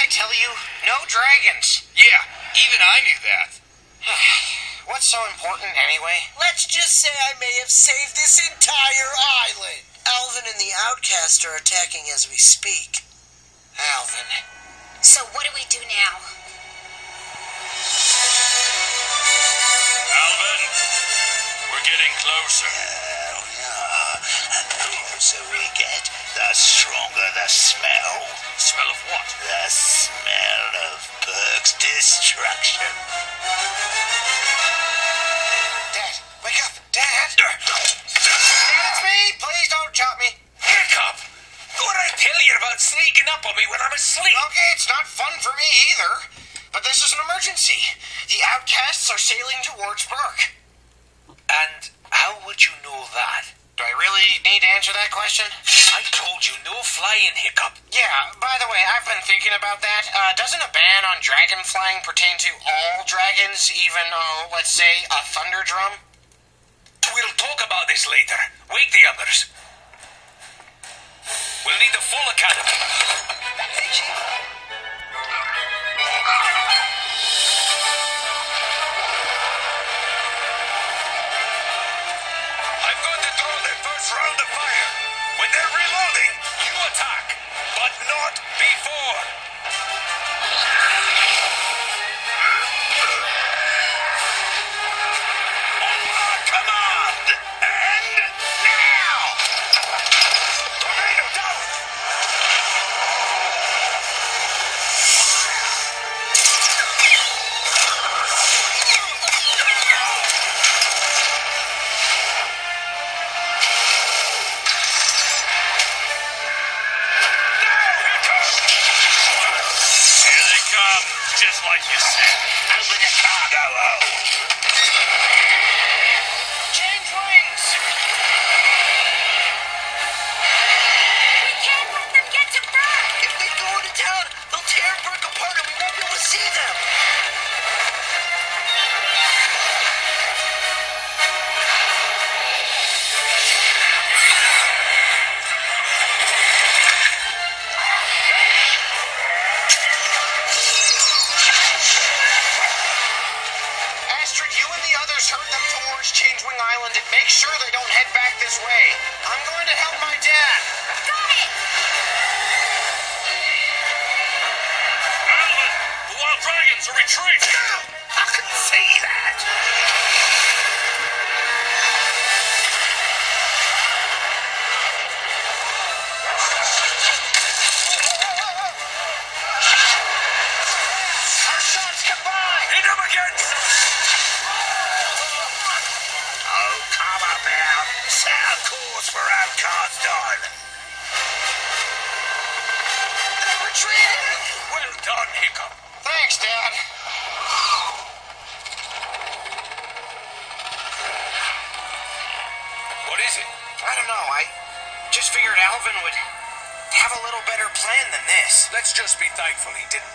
tell you? No dragons. Yeah, even I knew that. What's so important anyway? Let's just say I may have saved this entire island. Alvin and the Outcast are attacking as we speak. Alvin. So what do we do now? Alvin, we're getting closer. The closer we get, the stronger the smell. Smell of what? The smell of Burke's destruction. Dad, wake up. Dad! Dad, it's me! Please don't chop me. Hiccup! What'd I tell you about sneaking up on me when I'm asleep? Okay, it's not fun for me either. But this is an emergency. The Outcasts are sailing towards Burke. And how would you know that? Do I really need to answer that question? I told you no flying, Hiccup. Yeah, by the way, I've been thinking about that. Doesn't a ban on dragon flying pertain to all dragons, even, let's say, a thunder drum? We'll talk about this later. Wake the others. We'll need the full academy. I'm going to throw their first round of fire. When they're reloading, you attack, but not before. On my command, and now! Tornado down! Here they come, just like you said. Open the cargo hole. Change wings! We can't let them get to Burke! If they go into town, they'll tear Burke apart and we won't be able to see them. Astrid, you and the others herd them towards Changewing Island and make sure they don't head back this way. I'm going to help my dad. Got it! Alvin, the wild dragons are retreating. I can see that. Our shots combined! Hit them again. Oh, come about. Set a course for Outcast Island. They're retreating! Well done, Hiccup. Thanks, Dad. What is it? I don't know. I just figured Alvin would have a little better plan than this. Let's just be thankful he didn't.